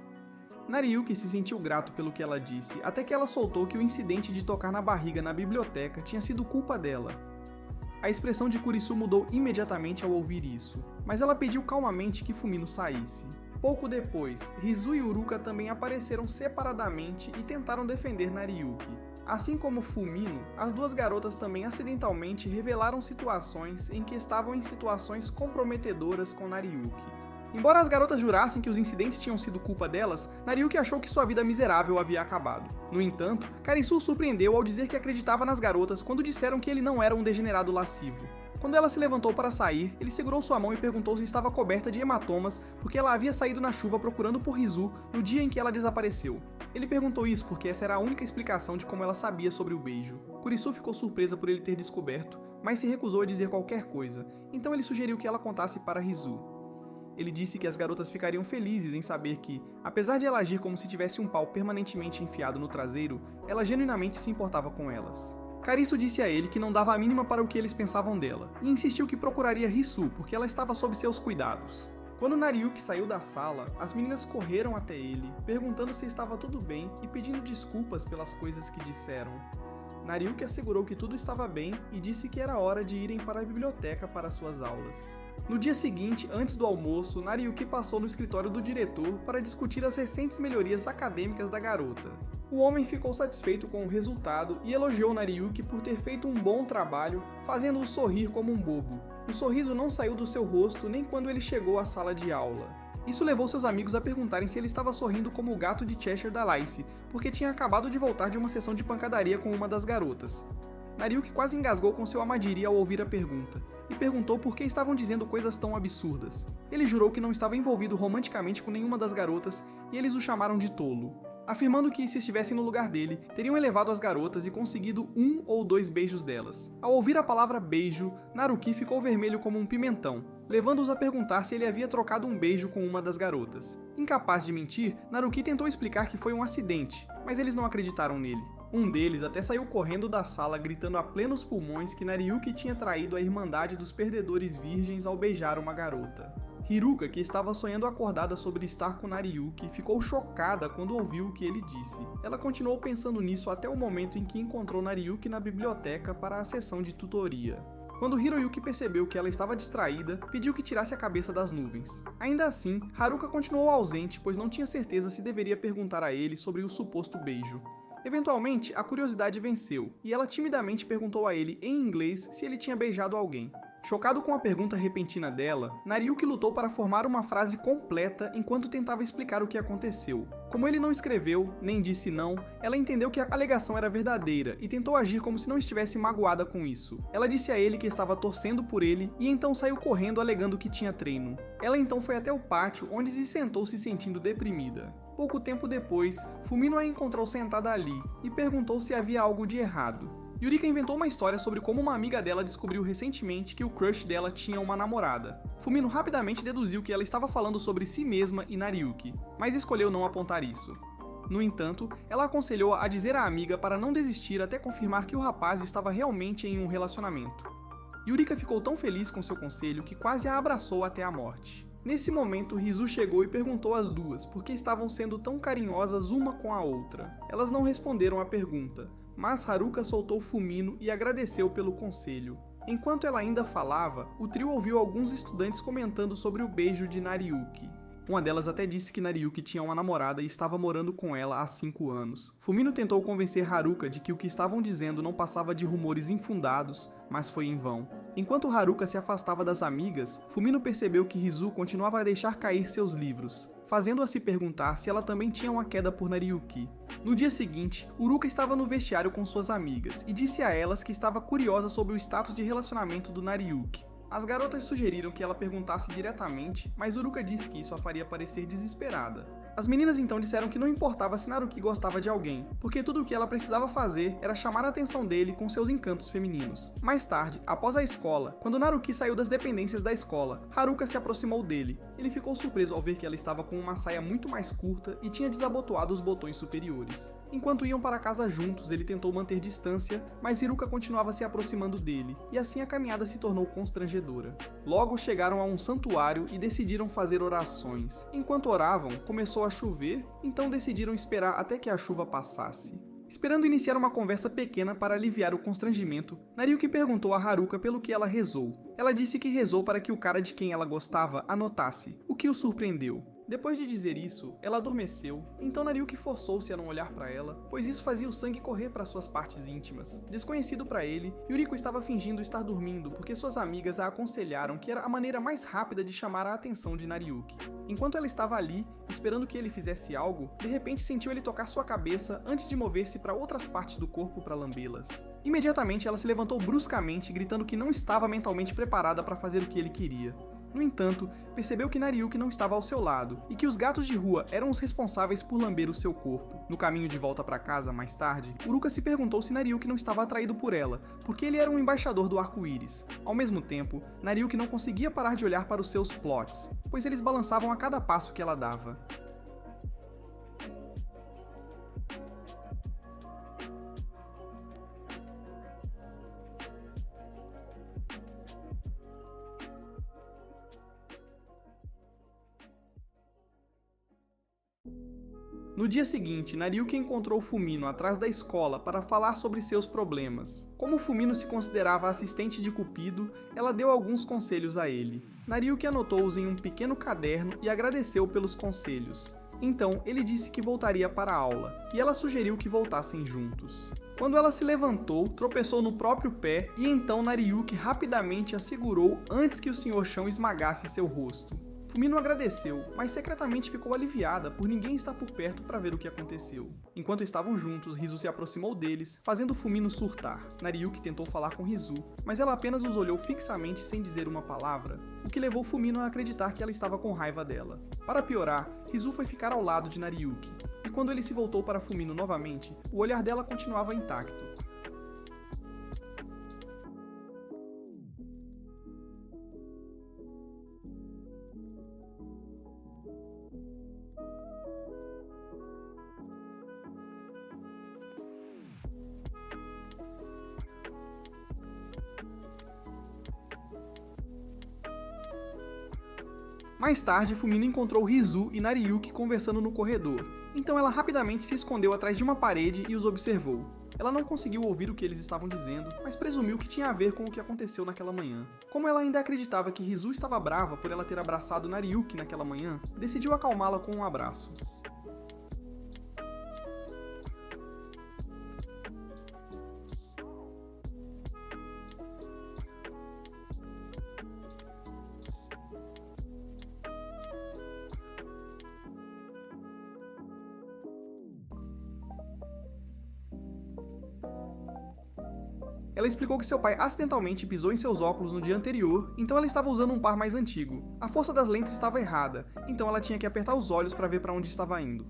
Nariyuki se sentiu grato pelo que ela disse, até que ela soltou que o incidente de tocar na barriga na biblioteca tinha sido culpa dela. A expressão de Kurisu mudou imediatamente ao ouvir isso, mas ela pediu calmamente que Fumino saísse. Pouco depois, Rizu e Uruka também apareceram separadamente e tentaram defender Nariyuki. Assim como Fumino, as duas garotas também acidentalmente revelaram situações em que estavam em situações comprometedoras com Nariyuki. Embora as garotas jurassem que os incidentes tinham sido culpa delas, Nariyuki achou que sua vida miserável havia acabado. No entanto, Karisu surpreendeu ao dizer que acreditava nas garotas quando disseram que ele não era um degenerado lascivo. Quando ela se levantou para sair, ele segurou sua mão e perguntou se estava coberta de hematomas porque ela havia saído na chuva procurando por Rizu no dia em que ela desapareceu. Ele perguntou isso porque essa era a única explicação de como ela sabia sobre o beijo. Kurisu ficou surpresa por ele ter descoberto, mas se recusou a dizer qualquer coisa, então ele sugeriu que ela contasse para Rizu. Ele disse que as garotas ficariam felizes em saber que, apesar de ela agir como se tivesse um pau permanentemente enfiado no traseiro, ela genuinamente se importava com elas. Karisu disse a ele que não dava a mínima para o que eles pensavam dela, e insistiu que procuraria Risu porque ela estava sob seus cuidados. Quando Nariyuki saiu da sala, as meninas correram até ele, perguntando se estava tudo bem e pedindo desculpas pelas coisas que disseram. Nariyuki assegurou que tudo estava bem e disse que era hora de irem para a biblioteca para suas aulas. No dia seguinte, antes do almoço, Nariyuki passou no escritório do diretor para discutir as recentes melhorias acadêmicas da garota. O homem ficou satisfeito com o resultado e elogiou Nariyuki por ter feito um bom trabalho, fazendo-o sorrir como um bobo. O sorriso não saiu do seu rosto nem quando ele chegou à sala de aula. Isso levou seus amigos a perguntarem se ele estava sorrindo como o gato de Cheshire da Lacey, porque tinha acabado de voltar de uma sessão de pancadaria com uma das garotas. Nariyuki quase engasgou com seu Amadiri ao ouvir a pergunta, e perguntou por que estavam dizendo coisas tão absurdas. Ele jurou que não estava envolvido romanticamente com nenhuma das garotas, e eles o chamaram de tolo, afirmando que, se estivessem no lugar dele, teriam elevado as garotas e conseguido 1 ou 2 beijos delas. Ao ouvir a palavra beijo, Naruki ficou vermelho como um pimentão, levando-os a perguntar se ele havia trocado um beijo com uma das garotas. Incapaz de mentir, Naruki tentou explicar que foi um acidente, mas eles não acreditaram nele. Um deles até saiu correndo da sala gritando a plenos pulmões que Nariyuki tinha traído a Irmandade dos Perdedores Virgens ao beijar uma garota. Hiruka, que estava sonhando acordada sobre estar com Nariyuki, ficou chocada quando ouviu o que ele disse. Ela continuou pensando nisso até o momento em que encontrou Nariyuki na biblioteca para a sessão de tutoria. Quando Hiroyuki percebeu que ela estava distraída, pediu que tirasse a cabeça das nuvens. Ainda assim, Haruka continuou ausente, pois não tinha certeza se deveria perguntar a ele sobre o suposto beijo. Eventualmente, a curiosidade venceu, e ela timidamente perguntou a ele em inglês se ele tinha beijado alguém. Chocado com a pergunta repentina dela, Nariyuki lutou para formar uma frase completa enquanto tentava explicar o que aconteceu. Como ele não escreveu, nem disse não, ela entendeu que a alegação era verdadeira e tentou agir como se não estivesse magoada com isso. Ela disse a ele que estava torcendo por ele e então saiu correndo alegando que tinha treino. Ela então foi até o pátio, onde se sentou se sentindo deprimida. Pouco tempo depois, Fumino a encontrou sentada ali e perguntou se havia algo de errado. Yurika inventou uma história sobre como uma amiga dela descobriu recentemente que o crush dela tinha uma namorada. Fumino rapidamente deduziu que ela estava falando sobre si mesma e Nariyuki, mas escolheu não apontar isso. No entanto, ela aconselhou a dizer à amiga para não desistir até confirmar que o rapaz estava realmente em um relacionamento. Yurika ficou tão feliz com seu conselho que quase a abraçou até a morte. Nesse momento, Rizu chegou e perguntou às duas por que estavam sendo tão carinhosas uma com a outra. Elas não responderam à pergunta, mas Haruka soltou Fumino e agradeceu pelo conselho. Enquanto ela ainda falava, o trio ouviu alguns estudantes comentando sobre o beijo de Nariyuki. Uma delas até disse que Nariyuki tinha uma namorada e estava morando com ela há 5 anos. Fumino tentou convencer Haruka de que o que estavam dizendo não passava de rumores infundados, mas foi em vão. Enquanto Haruka se afastava das amigas, Fumino percebeu que Rizu continuava a deixar cair seus livros, fazendo-a se perguntar se ela também tinha uma queda por Nariyuki. No dia seguinte, Uruka estava no vestiário com suas amigas e disse a elas que estava curiosa sobre o status de relacionamento do Nariyuki. As garotas sugeriram que ela perguntasse diretamente, mas Uruka disse que isso a faria parecer desesperada. As meninas então disseram que não importava se Naruki gostava de alguém, porque tudo o que ela precisava fazer era chamar a atenção dele com seus encantos femininos. Mais tarde, após a escola, quando Naruki saiu das dependências da escola, Haruka se aproximou dele. Ele ficou surpreso ao ver que ela estava com uma saia muito mais curta e tinha desabotoado os botões superiores. Enquanto iam para casa juntos, ele tentou manter distância, mas Hiruka continuava se aproximando dele, e assim a caminhada se tornou constrangedora. Logo chegaram a um santuário e decidiram fazer orações. Enquanto oravam, começou a chover, então decidiram esperar até que a chuva passasse. Esperando iniciar uma conversa pequena para aliviar o constrangimento, Nariyuki perguntou a Haruka pelo que ela rezou. Ela disse que rezou para que o cara de quem ela gostava anotasse, o que o surpreendeu. Depois de dizer isso, ela adormeceu, então Nariyuki forçou-se a não olhar para ela, pois isso fazia o sangue correr para suas partes íntimas. Desconhecido para ele, Yuriko estava fingindo estar dormindo porque suas amigas a aconselharam que era a maneira mais rápida de chamar a atenção de Nariyuki. Enquanto ela estava ali, esperando que ele fizesse algo, de repente sentiu ele tocar sua cabeça antes de mover-se para outras partes do corpo para lambê-las. Imediatamente ela se levantou bruscamente, gritando que não estava mentalmente preparada para fazer o que ele queria. No entanto, percebeu que Nariyuki não estava ao seu lado, e que os gatos de rua eram os responsáveis por lamber o seu corpo. No caminho de volta para casa, mais tarde, Uruka se perguntou se Nariyuki não estava atraído por ela, porque ele era um embaixador do arco-íris. Ao mesmo tempo, Nariyuki não conseguia parar de olhar para os seus plots, pois eles balançavam a cada passo que ela dava. No dia seguinte, Nariyuki encontrou Fumino atrás da escola para falar sobre seus problemas. Como Fumino se considerava assistente de Cupido, ela deu alguns conselhos a ele. Nariyuki anotou-os em um pequeno caderno e agradeceu pelos conselhos. Então, ele disse que voltaria para a aula, e ela sugeriu que voltassem juntos. Quando ela se levantou, tropeçou no próprio pé e então Nariyuki rapidamente a segurou antes que o Sr. Chão esmagasse seu rosto. Fumino agradeceu, mas secretamente ficou aliviada por ninguém estar por perto para ver o que aconteceu. Enquanto estavam juntos, Rizu se aproximou deles, fazendo Fumino surtar. Nariyuki tentou falar com Rizu, mas ela apenas os olhou fixamente sem dizer uma palavra, o que levou Fumino a acreditar que ela estava com raiva dela. Para piorar, Rizu foi ficar ao lado de Nariyuki, e quando ele se voltou para Fumino novamente, o olhar dela continuava intacto. Mais tarde, Fumino encontrou Rizu e Nariyuki conversando no corredor, então ela rapidamente se escondeu atrás de uma parede e os observou. Ela não conseguiu ouvir o que eles estavam dizendo, mas presumiu que tinha a ver com o que aconteceu naquela manhã. Como ela ainda acreditava que Rizu estava brava por ela ter abraçado Nariyuki naquela manhã, decidiu acalmá-la com um abraço. Ela explicou que seu pai acidentalmente pisou em seus óculos no dia anterior, então ela estava usando um par mais antigo. A força das lentes estava errada, então ela tinha que apertar os olhos para ver para onde estava indo.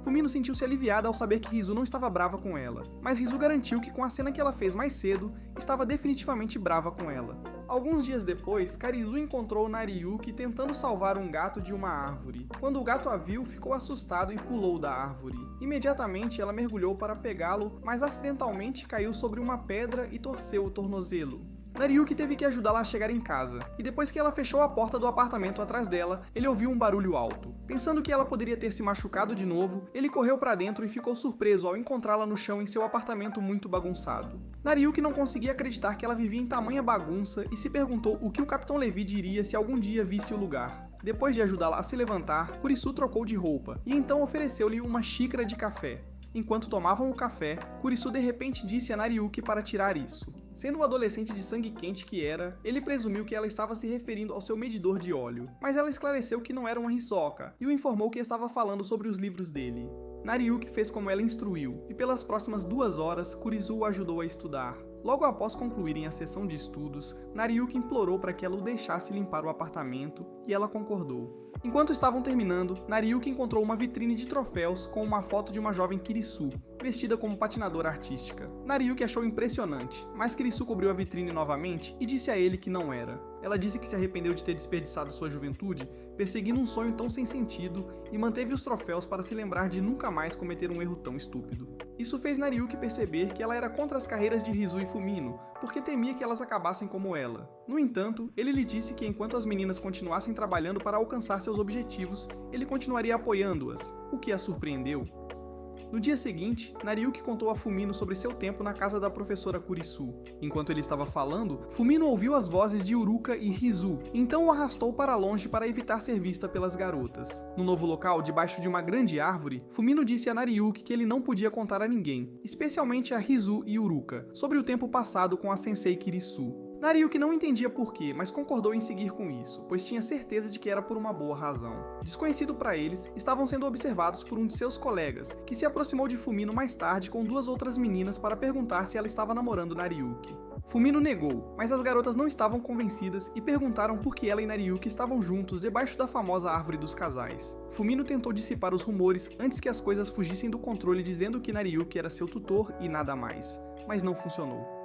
Fumino sentiu-se aliviada ao saber que Rizu não estava brava com ela, mas Rizu garantiu que com a cena que ela fez mais cedo, estava definitivamente brava com ela. Alguns dias depois, Karizu encontrou Nariyuki tentando salvar um gato de uma árvore. Quando o gato a viu, ficou assustado e pulou da árvore. Imediatamente ela mergulhou para pegá-lo, mas acidentalmente caiu sobre uma pedra e torceu o tornozelo. Nariyuki teve que ajudá-la a chegar em casa, e depois que ela fechou a porta do apartamento atrás dela, ele ouviu um barulho alto. Pensando que ela poderia ter se machucado de novo, ele correu para dentro e ficou surpreso ao encontrá-la no chão em seu apartamento muito bagunçado. Nariyuki não conseguia acreditar que ela vivia em tamanha bagunça e se perguntou o que o Capitão Levi diria se algum dia visse o lugar. Depois de ajudá-la a se levantar, Kurisu trocou de roupa, e então ofereceu-lhe uma xícara de café. Enquanto tomavam o café, Kurisu de repente disse a Nariyuki para tirar isso. Sendo o adolescente de sangue quente que era, ele presumiu que ela estava se referindo ao seu medidor de óleo, mas ela esclareceu que não era uma hisoka e o informou que estava falando sobre os livros dele. Nariyuki fez como ela instruiu, e pelas próximas 2 horas, Kurisu o ajudou a estudar. Logo após concluírem a sessão de estudos, Nariyuki implorou para que ela o deixasse limpar o apartamento, e ela concordou. Enquanto estavam terminando, Nariyuki encontrou uma vitrine de troféus com uma foto de uma jovem Kirisu, vestida como patinadora artística. Nariyuki achou impressionante, mas Kirisu cobriu a vitrine novamente e disse a ele que não era. Ela disse que se arrependeu de ter desperdiçado sua juventude, perseguindo um sonho tão sem sentido, e manteve os troféus para se lembrar de nunca mais cometer um erro tão estúpido. Isso fez Nariyuki perceber que ela era contra as carreiras de Rizu e Fumino, porque temia que elas acabassem como ela. No entanto, ele lhe disse que enquanto as meninas continuassem trabalhando para alcançar seus objetivos, ele continuaria apoiando-as, o que a surpreendeu. No dia seguinte, Nariyuki contou a Fumino sobre seu tempo na casa da professora Kurisu. Enquanto ele estava falando, Fumino ouviu as vozes de Uruka e Rizu, então o arrastou para longe para evitar ser vista pelas garotas. No novo local, debaixo de uma grande árvore, Fumino disse a Nariyuki que ele não podia contar a ninguém, especialmente a Rizu e Uruka, sobre o tempo passado com a sensei Kirisu. Nariyuki não entendia porquê, mas concordou em seguir com isso, pois tinha certeza de que era por uma boa razão. Desconhecido para eles, estavam sendo observados por um de seus colegas, que se aproximou de Fumino mais tarde com 2 outras meninas para perguntar se ela estava namorando Nariyuki. Fumino negou, mas as garotas não estavam convencidas e perguntaram por que ela e Nariyuki estavam juntos debaixo da famosa árvore dos casais. Fumino tentou dissipar os rumores antes que as coisas fugissem do controle dizendo que Nariyuki era seu tutor e nada mais, mas não funcionou.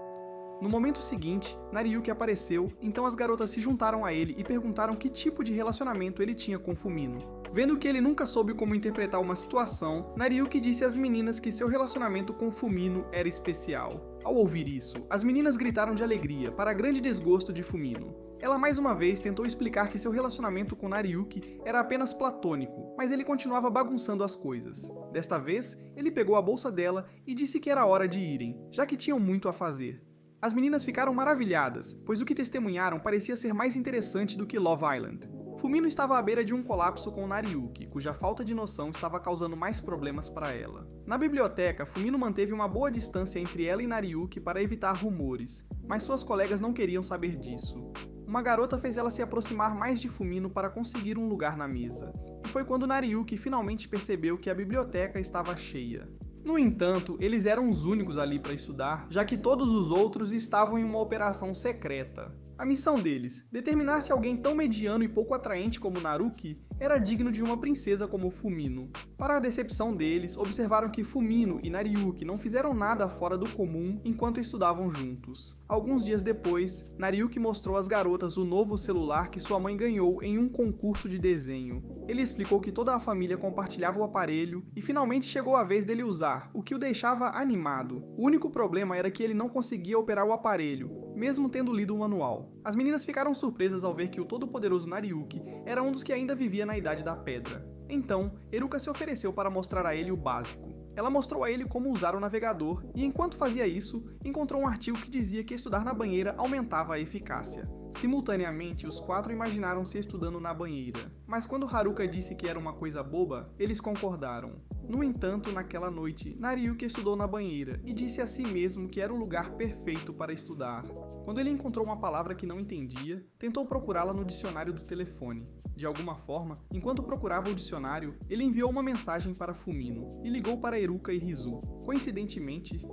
No momento seguinte, Nariyuki apareceu, então as garotas se juntaram a ele e perguntaram que tipo de relacionamento ele tinha com Fumino. Vendo que ele nunca soube como interpretar uma situação, Nariyuki disse às meninas que seu relacionamento com Fumino era especial. Ao ouvir isso, as meninas gritaram de alegria, para grande desgosto de Fumino. Ela mais uma vez tentou explicar que seu relacionamento com Nariyuki era apenas platônico, mas ele continuava bagunçando as coisas. Desta vez, ele pegou a bolsa dela e disse que era hora de irem, já que tinham muito a fazer. As meninas ficaram maravilhadas, pois o que testemunharam parecia ser mais interessante do que Love Island. Fumino estava à beira de um colapso com Nariyuki, cuja falta de noção estava causando mais problemas para ela. Na biblioteca, Fumino manteve uma boa distância entre ela e Nariyuki para evitar rumores, mas suas colegas não queriam saber disso. Uma garota fez ela se aproximar mais de Fumino para conseguir um lugar na mesa, e foi quando Nariyuki finalmente percebeu que a biblioteca estava cheia. No entanto, eles eram os únicos ali para estudar, já que todos os outros estavam em uma operação secreta. A missão deles, determinar se alguém tão mediano e pouco atraente como Naruki era digno de uma princesa como Fumino. Para a decepção deles, observaram que Fumino e Nariyuki não fizeram nada fora do comum enquanto estudavam juntos. Alguns dias depois, Nariyuki mostrou às garotas o novo celular que sua mãe ganhou em um concurso de desenho. Ele explicou que toda a família compartilhava o aparelho e finalmente chegou a vez dele usar, o que o deixava animado. O único problema era que ele não conseguia operar o aparelho, mesmo tendo lido o manual. As meninas ficaram surpresas ao ver que o todo-poderoso Nariyuki era um dos que ainda vivia na Idade da Pedra. Então, Eruka se ofereceu para mostrar a ele o básico. Ela mostrou a ele como usar o navegador e, enquanto fazia isso, encontrou um artigo que dizia que estudar na banheira aumentava a eficácia. Simultaneamente, os 4 imaginaram-se estudando na banheira, mas quando Haruka disse que era uma coisa boba, eles concordaram. No entanto, naquela noite, Nariyuki estudou na banheira e disse a si mesmo que era o lugar perfeito para estudar. Quando ele encontrou uma palavra que não entendia, tentou procurá-la no dicionário do telefone. De alguma forma, enquanto procurava o dicionário, ele enviou uma mensagem para Fumino e ligou para Eruka e Rizu. Coincidentemente,